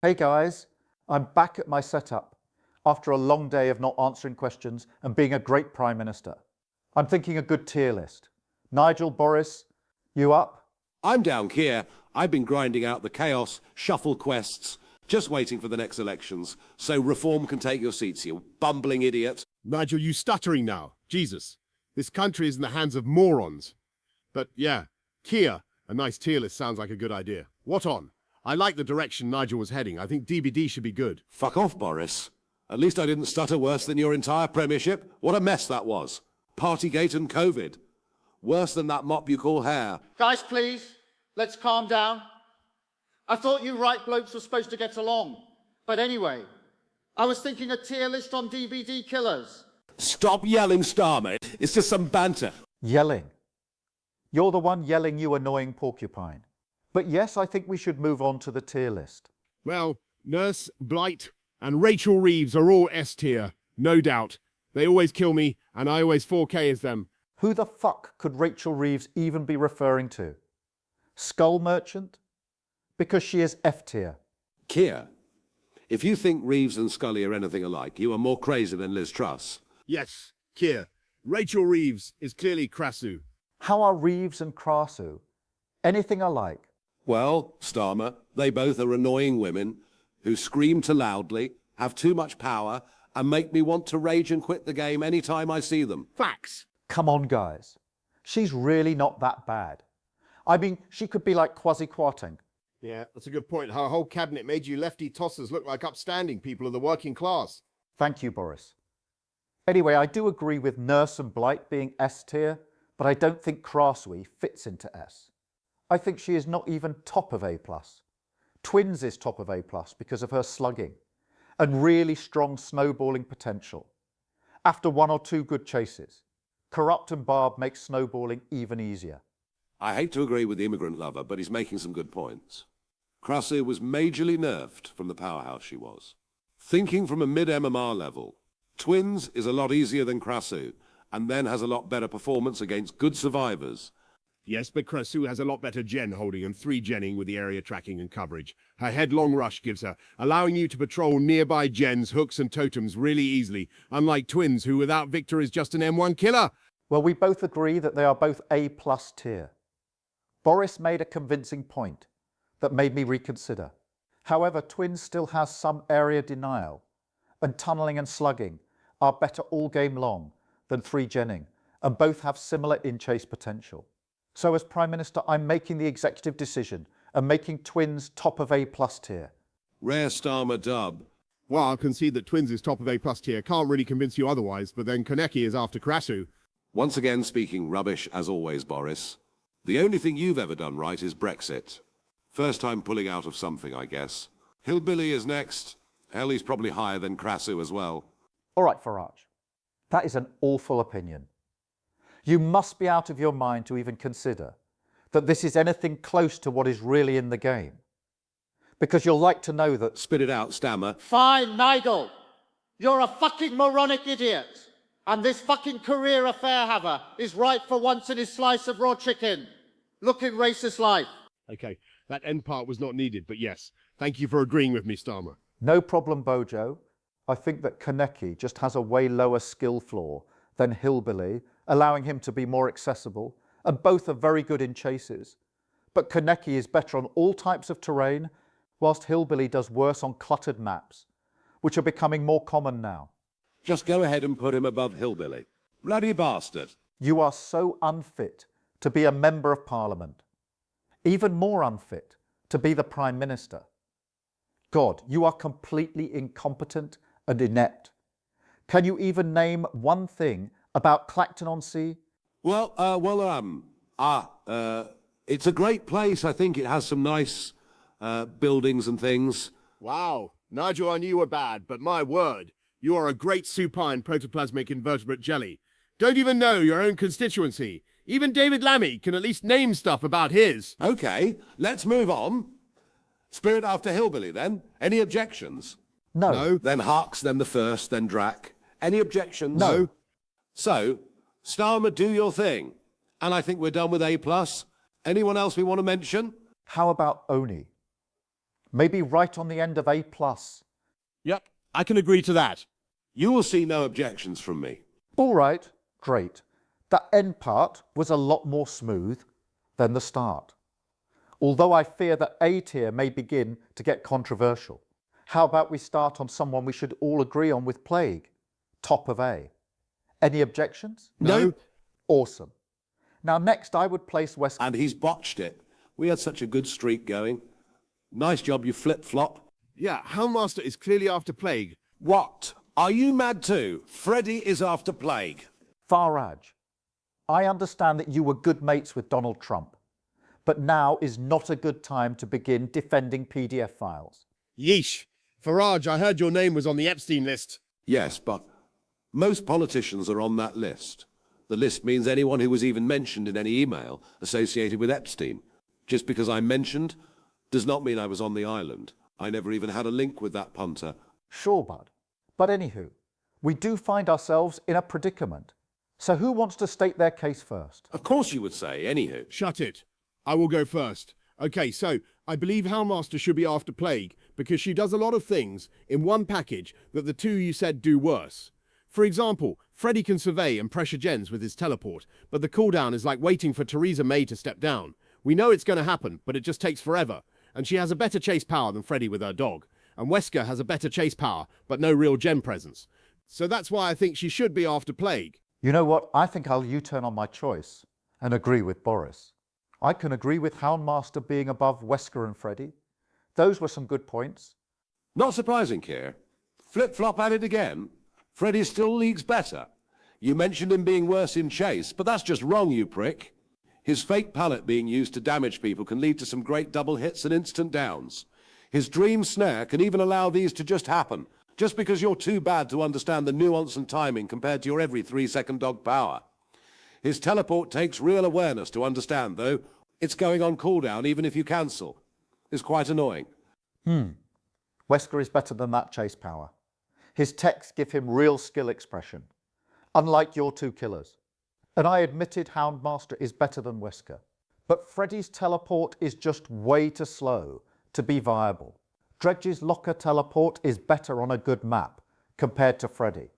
Hey guys, I'm back at my setup after a long day of not answering questions and being a great Prime Minister. I'm thinking a good tier list. Nigel, Boris, you up? I'm down, Keir. I've been grinding out the chaos, shuffle quests, just waiting for the next elections, so reform can take your seats, you bumbling idiot. Nigel, you stuttering now. Jesus. This country is in the hands of morons. But yeah, Keir, a nice tier list sounds like a good idea. What on? I like the direction Nigel was heading. I think DBD should be good. Fuck off, Boris. At least I didn't stutter worse than your entire premiership. What a mess that was. Partygate and COVID. Worse than that mop you call hair. Guys, please, let's calm down. I thought you right blokes were supposed to get along. But anyway, I was thinking a tier list on DBD Killers. Stop yelling, Starmer. It's just some banter. Yelling. You're the one yelling, you annoying porcupine. But yes, I think we should move on to the tier list. Well, Nurse, Blight, and Rachel Reeves are all S tier, no doubt. They always kill me, and I always 4K as them. Who the fuck could Rachel Reeves even be referring to? Skull Merchant? Because she is F tier. Keir, if you think Reeves and Scully are anything alike, you are more crazy than Liz Truss. Yes, Keir. Rachel Reeves is clearly Krassu. How are Reeves and Krassu anything alike? Well, Starmer, they both are annoying women who scream too loudly, have too much power, and make me want to rage and quit the game any time I see them. Facts. Come on, guys. She's really not that bad. I mean, she could be like Kwasi Kwarteng. Yeah, that's a good point. Her whole cabinet made you lefty tossers look like upstanding people of the working class. Thank you, Boris. Anyway, I do agree with Nurse and Blight being S tier, but I don't think Krasui fits into S. I think she is not even top of A+. Twins is top of A+, because of her slugging and really strong snowballing potential. After one or two good chases, Corrupt and Barb makes snowballing even easier. I hate to agree with the immigrant lover, but he's making some good points. Krassu was majorly nerfed from the powerhouse she was. Thinking from a mid-MMR level, Twins is a lot easier than Krassu, and then has a lot better performance against good survivors. Yes, but Krassu has a lot better gen holding and 3-genning with the area tracking and coverage. Her headlong rush gives her, allowing you to patrol nearby gens, hooks and totems really easily, unlike Twins, who without Victor is just an M1 killer. Well, we both agree that they are both A+ tier. Boris made a convincing point that made me reconsider. However, Twins still has some area denial, and tunneling and slugging are better all game long than 3-genning, and both have similar in-chase potential. So as Prime Minister, I'm making the executive decision and making Twins top of A+ tier. Rare Starmer dub. Well, I'll concede that Twins is top of A+ tier. Can't really convince you otherwise, but then Konecki is after Krassu. Once again speaking rubbish as always, Boris. The only thing you've ever done right is Brexit. First time pulling out of something, I guess. Hillbilly is next. Hell, he's probably higher than Krassu as well. All right, Farage. That is an awful opinion. You must be out of your mind to even consider that this is anything close to what is really in the game. Because you'll like to know that... Spit it out, Stammer. Fine, Nigel. You're a fucking moronic idiot. And this fucking career affair haver is right for once in his slice of raw chicken. Looking racist life. Okay, that end part was not needed, but yes. Thank you for agreeing with me, Starmer. No problem, Bojo. I think that Konecki just has a way lower skill floor than Hillbilly, allowing him to be more accessible, and both are very good in chases. But Konecki is better on all types of terrain, whilst Hillbilly does worse on cluttered maps, which are becoming more common now. Just go ahead and put him above Hillbilly. Bloody bastard. You are so unfit to be a Member of Parliament. Even more unfit to be the Prime Minister. God, you are completely incompetent and inept. Can you even name one thing about Clacton-on-Sea? Well, it's a great place. I think it has some nice buildings and things. Wow. Nigel, I knew you were bad, but my word, you are a great supine protoplasmic invertebrate jelly. Don't even know your own constituency. Even David Lammy can at least name stuff about his. Okay, let's move on. Spirit after Hillbilly, then. Any objections? No. No. Then Hux, then the First, then Drac. Any objections? No. So, Starmer, do your thing. And I think we're done with A+. Anyone else we want to mention? How about Oni? maybe right on the end of A+. Yep, I can agree to that. You will see no objections from me. All right, great. That end part was a lot more smooth than the start. Although I fear that A tier may begin to get controversial. How about we start on someone we should all agree on with Plague? Top of A. Any objections? No. Awesome. Now next I would place Wesker. And he's botched it. We had such a good streak going. Nice job, you flip-flop. Yeah, Houndmaster is clearly after Plague. What? Are you mad too? Freddy is after Plague. Farage. I understand that you were good mates with Donald Trump, but now is not a good time to begin defending PDF files. Yeesh. Farage, I heard your name was on the Epstein list. Yes, but most politicians are on that list. The list means anyone who was even mentioned in any email associated with Epstein. Just because I'm mentioned does not mean I was on the island. I never even had a link with that punter. Sure, bud. But anywho, we do find ourselves in a predicament. So who wants to state their case first? Of course you would say, anywho. Shut it. I will go first. Okay, so I believe Houndmaster should be after Plague because she does a lot of things in one package that the two you said do worse. For example, Freddy can survey and pressure gens with his teleport, but the cooldown is like waiting for Theresa May to step down. We know it's going to happen, but it just takes forever. And she has a better chase power than Freddy with her dog. And Wesker has a better chase power, but no real gen presence. So that's why I think she should be after Plague. You know what? I think I'll U-turn on my choice and agree with Boris. I can agree with Houndmaster being above Wesker and Freddy. Those were some good points. Not surprising, Keir. Flip-flop at it again. Freddy still leagues better. You mentioned him being worse in chase, but that's just wrong, you prick. His fake pallet being used to damage people can lead to some great double hits and instant downs. His dream snare can even allow these to just happen, just because you're too bad to understand the nuance and timing compared to your every 3-second dog power. His teleport takes real awareness to understand, though. It's going on cooldown even if you cancel. It's quite annoying. Wesker is better than that chase power. His techs give him real skill expression, unlike your two killers. And I admitted Houndmaster is better than Wesker. But Freddy's teleport is just way too slow to be viable. Dredge's locker teleport is better on a good map compared to Freddy.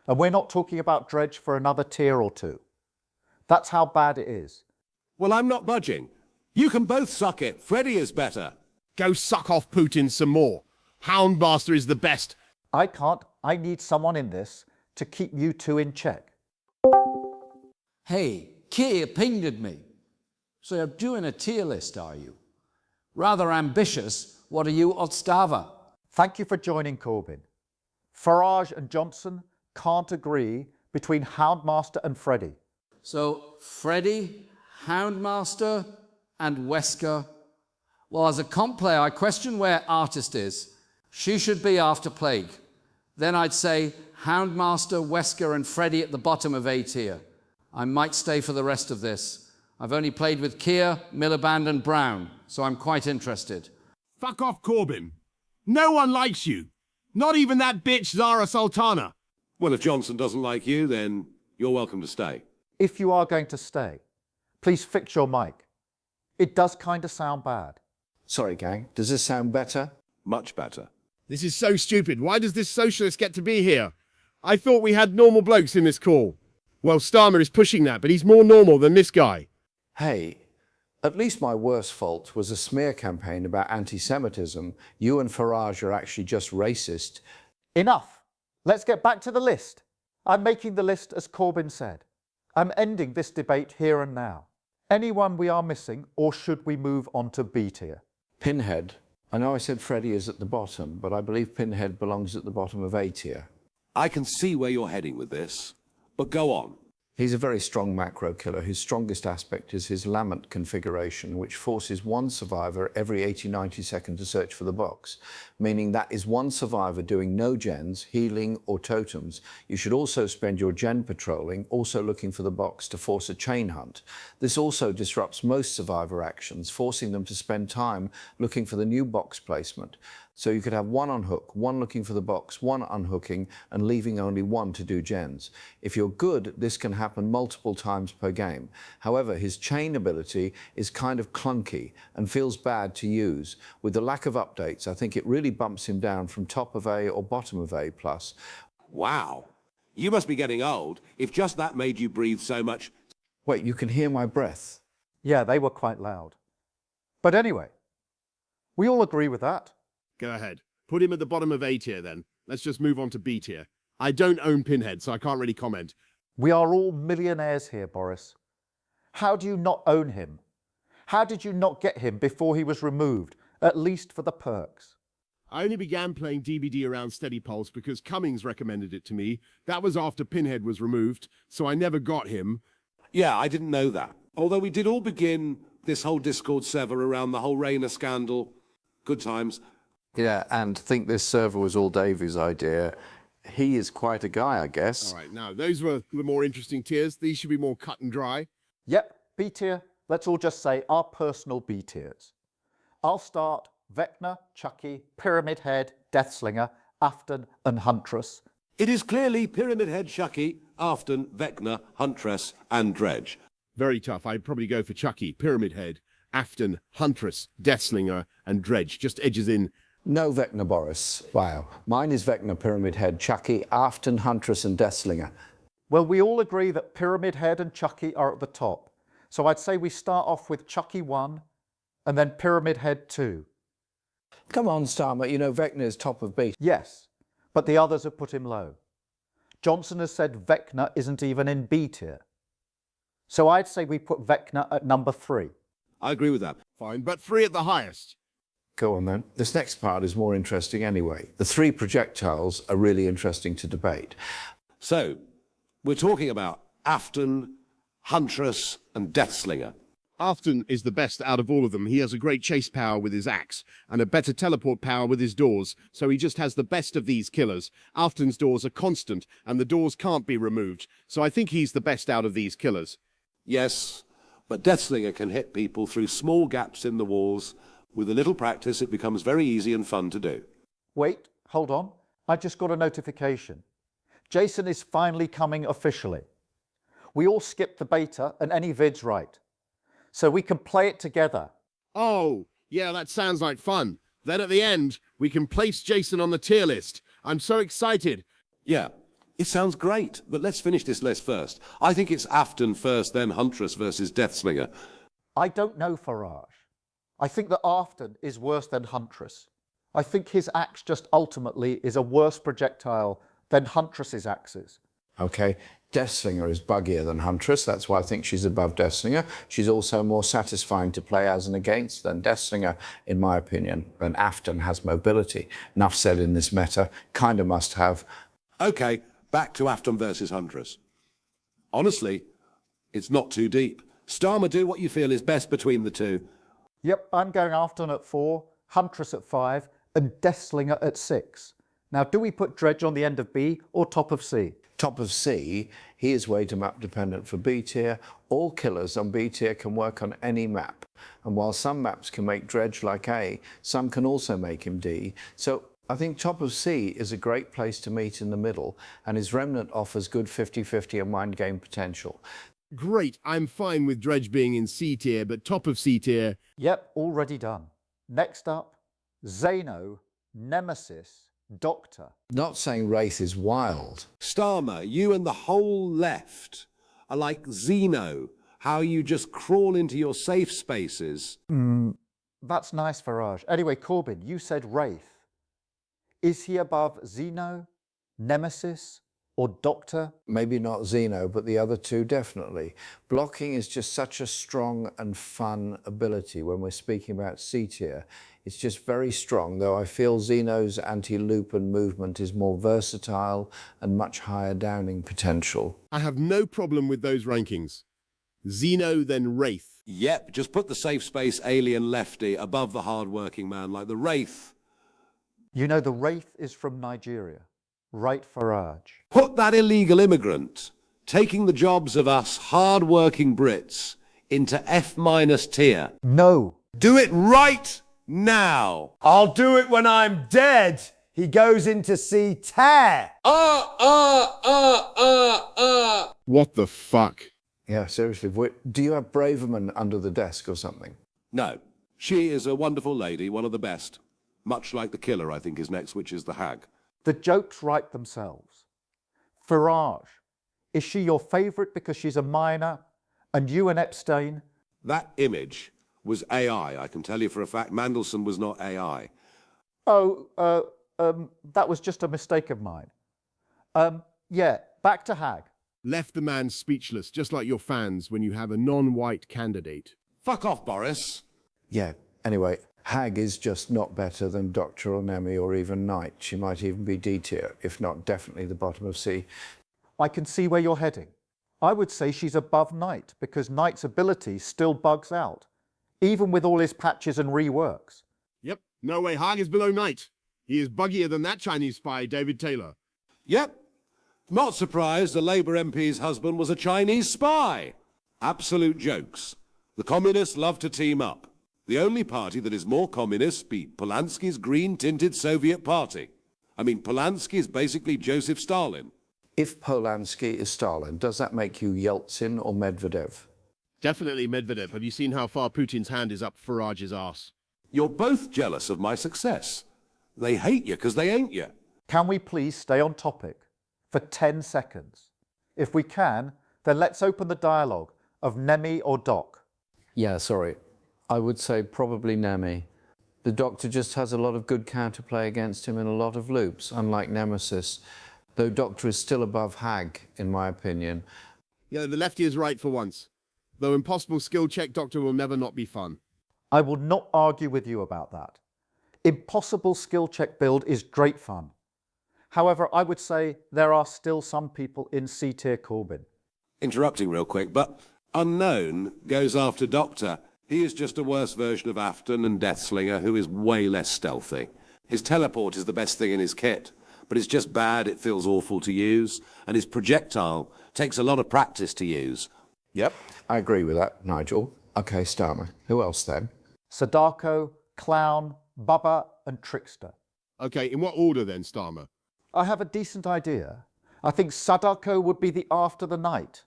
And we're not talking about Dredge for another tier or two. That's how bad it is. Well, I'm not budging. You can both suck it. Freddy is better. Go suck off Putin some more. Houndmaster is the best. I can't. I need someone in this to keep you two in check. Hey, Keir pinged me. So you're doing a tier list, are you? Rather ambitious. What are you, Otstava? Thank you for joining Corbyn. Farage and Johnson can't agree between Houndmaster and Freddy. So Freddy, Houndmaster, and Wesker. Well, as a comp player, I question where Artist is. She should be after Plague. Then I'd say Houndmaster, Wesker, and Freddy at the bottom of A tier. I might stay for the rest of this. I've only played with Keir, Miliband, and Brown, so I'm quite interested. Fuck off, Corbyn. No one likes you. Not even that bitch Zara Sultana. Well, if Johnson doesn't like you, then you're welcome to stay. If you are going to stay, please fix your mic. It does kind of sound bad. Sorry, gang. Does this sound better? Much better. This is so stupid. Why does this socialist get to be here? I thought we had normal blokes in this call. Well, Starmer is pushing that, but he's more normal than this guy. Hey, at least my worst fault was a smear campaign about anti-Semitism. You and Farage are actually just racist. Enough. Let's get back to the list. I'm making the list as Corbyn said. I'm ending this debate here and now. Anyone we are missing, or should we move on to B tier? Pinhead. I know I said Freddy is at the bottom, but I believe Pinhead belongs at the bottom of A tier. I can see where you're heading with this, but go on. He's a very strong macro killer whose strongest aspect is his lament configuration, which forces one survivor every 80-90 seconds to search for the box, meaning that is one survivor doing no gens, healing or totems. You should also spend your gen patrolling, also looking for the box to force a chain hunt. This also disrupts most survivor actions, forcing them to spend time looking for the new box placement. So you could have one on hook, one looking for the box, one unhooking, and leaving only one to do gens. If you're good, this can happen multiple times per game. However, his chain ability is kind of clunky and feels bad to use. With the lack of updates, I think it really bumps him down from top of A or bottom of A+. Wow. You must be getting old if just that made you breathe so much. Wait, you can hear my breath? Yeah, they were quite loud. But anyway, we all agree with that. Go ahead. Put him at the bottom of A tier then. Let's just move on to B tier. I don't own Pinhead, so I can't really comment. We are all millionaires here, Boris. How do you not own him? How did you not get him before he was removed, at least for the perks? I only began playing DBD around Steady Pulse because Cummings recommended it to me. That was after Pinhead was removed, so I never got him. Yeah, I didn't know that. Although we did all begin this whole Discord server around the whole Rayner scandal. Good times. Yeah, and think this server was all Davy's idea. He is quite a guy, I guess. All right, now, those were the more interesting tiers. These should be more cut and dry. Yep, B tier. Let's all just say our personal B tiers. I'll start Vecna, Chucky, Pyramid Head, Deathslinger, Afton and Huntress. It is clearly Pyramid Head, Chucky, Afton, Vecna, Huntress and Dredge. Very tough. I'd probably go for Chucky, Pyramid Head, Afton, Huntress, Deathslinger and Dredge. Just edges in. No Vecna, Boris. Wow. Mine is Vecna, Pyramid Head, Chucky, Afton, Huntress and Deathslinger. Well, we all agree that Pyramid Head and Chucky are at the top. So I'd say we start off with Chucky 1 and then Pyramid Head 2. Come on, Starmer, you know Vecna is top of B. Yes, but the others have put him low. Johnson has said Vecna isn't even in B tier. So I'd say we put Vecna at number 3. I agree with that. Fine, but 3 at the highest. Go on then. This next part is more interesting anyway. The 3 projectiles are really interesting to debate. So, we're talking about Afton, Huntress and Deathslinger. Afton is the best out of all of them. He has a great chase power with his axe and a better teleport power with his doors, so he just has the best of these killers. Afton's doors are constant and the doors can't be removed, so I think he's the best out of these killers. Yes, but Deathslinger can hit people through small gaps in the walls. With a little practice, it becomes very easy and fun to do. Wait, hold on. I just got a notification. Jason is finally coming officially. We all skipped the beta and any vid's right. So we can play it together. Oh, yeah, that sounds like fun. Then at the end, we can place Jason on the tier list. I'm so excited. Yeah, it sounds great, but let's finish this list first. I think it's Afton first, then Huntress versus Deathslinger. I don't know, Farage. I think that Afton is worse than Huntress. I think his axe just ultimately is a worse projectile than Huntress's axes. Okay, Deathslinger is buggier than Huntress. That's why I think she's above Deathslinger. She's also more satisfying to play as and against than Deathslinger, in my opinion. And Afton has mobility. Enough said in this meta. Kind of must have. Okay, back to Afton versus Huntress. Honestly, it's not too deep. Starmer, do what you feel is best between the two. Yep, I'm going Afton at 4, Huntress at 5 and Deathslinger at 6. Now, do we put Dredge on the end of B or top of C? Top of C, he is weight map dependent for B tier. All killers on B tier can work on any map. And while some maps can make Dredge like A, some can also make him D. So I think top of C is a great place to meet in the middle, and his Remnant offers good 50-50 and mind game potential. Great, I'm fine with Dredge being in C tier, but top of C tier. Yep, already done. Next up, Zeno, Nemesis, Doctor. Not saying Wraith is wild. Starmer, you and the whole left are like Zeno, how you just crawl into your safe spaces. That's nice, Farage. Anyway, Corbin, you said Wraith. Is he above Zeno, Nemesis, or Doctor? Maybe not Zeno, but the other two definitely. Blocking is just such a strong and fun ability when we're speaking about C tier. It's just very strong, though I feel Zeno's anti-loop and movement is more versatile and much higher downing potential. I have no problem with those rankings. Zeno, then Wraith. Yep, just put the safe space alien lefty above the hard-working man like the Wraith. You know, the Wraith is from Nigeria. Right, Farage? Put that illegal immigrant taking the jobs of us hard-working Brits into F- tier. No. Do it right now. I'll do it when I'm dead. He goes in to see Tear. What the fuck? Yeah, seriously. Do you have Braverman under the desk or something? No, she is a wonderful lady, one of the best. Much like the killer, I think, is next, which is the hag. The jokes write themselves. Farage, is she your favourite because she's a minor, and you and Epstein? That image was AI. I can tell you for a fact Mandelson was not AI. That was just a mistake of mine. Yeah, back to hag. Left the man speechless, just like your fans when you have a non-white candidate. Fuck off, Boris. Yeah, anyway, Hag is just not better than Dr. Onemi or even Knight. She might even be D tier, if not definitely the bottom of C. I can see where you're heading. I would say she's above Knight because Knight's ability still bugs out, even with all his patches and reworks. Yep, no way Hag is below Knight. He is buggier than that Chinese spy, David Taylor. Yep. Not surprised the Labour MP's husband was a Chinese spy. Absolute jokes. The communists love to team up. The only party that is more communist beat Polanski's green-tinted Soviet party. I mean, Polanski is basically Joseph Stalin. If Polanski is Stalin, does that make you Yeltsin or Medvedev? Definitely Medvedev. Have you seen how far Putin's hand is up Farage's ass? You're both jealous of my success. They hate you because they ain't you. Can we please stay on topic for 10 seconds? If we can, then let's open the dialogue of Nemi or Doc. Yeah, sorry. I would say probably Nemi. The Doctor just has a lot of good counterplay against him in a lot of loops, unlike Nemesis, though Doctor is still above Hag, in my opinion. Yeah, the lefty is right for once. Though impossible skill check Doctor will never not be fun. I will not argue with you about that. Impossible skill check build is great fun. However, I would say there are still some people in C-tier Corbyn. Interrupting real quick, but Unknown goes after Doctor. He is just a worse version of Afton and Deathslinger, who is way less stealthy. His teleport is the best thing in his kit, but it's just bad, it feels awful to use, and his projectile takes a lot of practice to use. Yep, I agree with that, Nigel. Okay, Starmer. Who else then? Sadako, Clown, Bubba and Trickster. Okay, in what order then, Starmer? I have a decent idea. I think Sadako would be the after the night.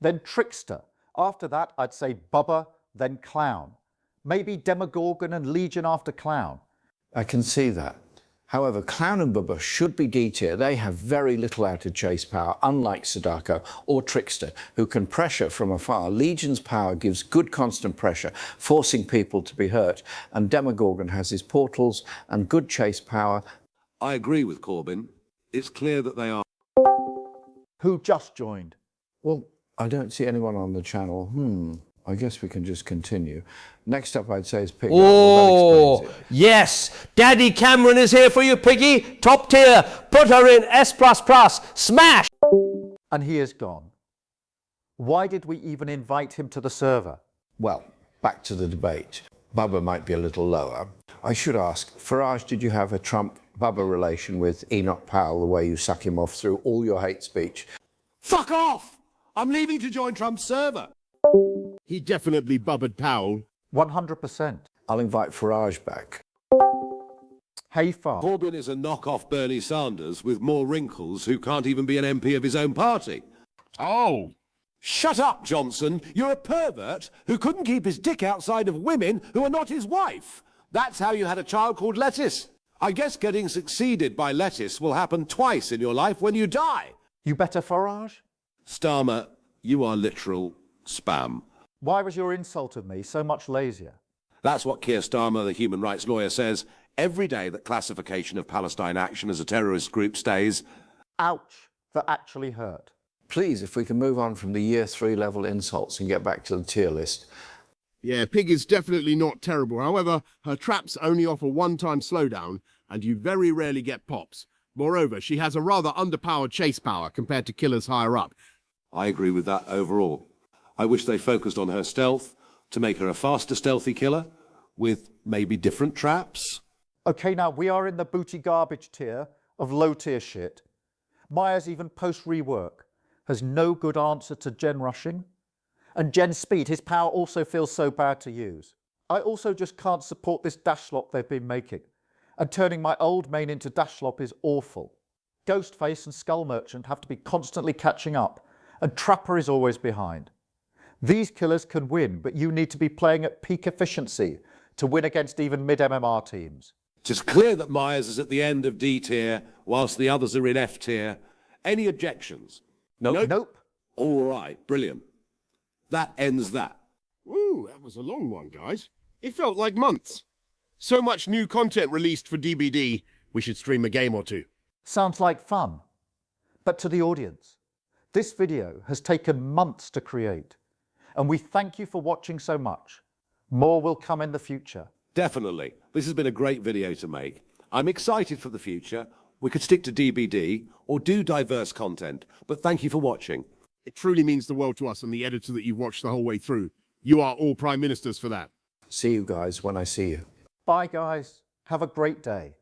Then Trickster. After that, I'd say Bubba, then Clown. Maybe Demogorgon and Legion after Clown. I can see that. However, Clown and Bubba should be D tier. They have very little outer chase power, unlike Sadako or Trickster, who can pressure from afar. Legion's power gives good constant pressure, forcing people to be hurt, and Demogorgon has his portals and good chase power. I agree with Corbyn. It's clear that they are. Who just joined? Well, I don't see anyone on the channel. I guess we can just continue. Next up, I'd say is Piggy. Oh, yes. Daddy Cameron is here for you, Piggy. Top tier. Put her in S++. Smash. And he is gone. Why did we even invite him to the server? Well, back to the debate. Bubba might be a little lower. I should ask, Farage, did you have a Trump-Bubba relation with Enoch Powell, the way you suck him off through all your hate speech? Fuck off! I'm leaving to join Trump's server. He definitely bubbered Powell. 100%. I'll invite Farage back. Hey, Far. Corbyn is a knockoff Bernie Sanders with more wrinkles who can't even be an MP of his own party. Oh! Shut up, Johnson. You're a pervert who couldn't keep his dick outside of women who are not his wife. That's how you had a child called Lettuce. I guess getting succeeded by Lettuce will happen twice in your life when you die. You better, Farage? Starmer, you are literal spam. Why was your insult of me so much lazier? That's what Keir Starmer, the human rights lawyer, says every day that classification of Palestine Action as a terrorist group stays. Ouch, that actually hurt. Please, if we can move on from the year 3 level insults and get back to the tier list. Yeah, Pig is definitely not terrible. However, her traps only offer one-time slowdown, and you very rarely get pops. Moreover, she has a rather underpowered chase power compared to killers higher up. I agree with that overall. I wish they focused on her stealth to make her a faster stealthy killer with maybe different traps. Okay, now we are in the booty garbage tier of low tier shit. Myers, even post-rework, has no good answer to Gen rushing. And Gen speed, his power also feels so bad to use. I also just can't support this dash slop they've been making, and turning my old main into dash slop is awful. Ghostface and Skull Merchant have to be constantly catching up, and Trapper is always behind. These killers can win, but you need to be playing at peak efficiency to win against even mid-MMR teams. It's clear that Myers is at the end of D tier, whilst the others are in F tier. Any objections? Nope. All right, brilliant. That ends that. Ooh, that was a long one, guys. It felt like months. So much new content released for DBD, we should stream a game or two. Sounds like fun. But to the audience, this video has taken months to create, and we thank you for watching so much. More will come in the future. Definitely. This has been a great video to make. I'm excited for the future. We could stick to DBD or do diverse content, but thank you for watching. It truly means the world to us and the editor that you've watched the whole way through. You are all Prime Ministers for that. See you guys when I see you. Bye guys. Have a great day.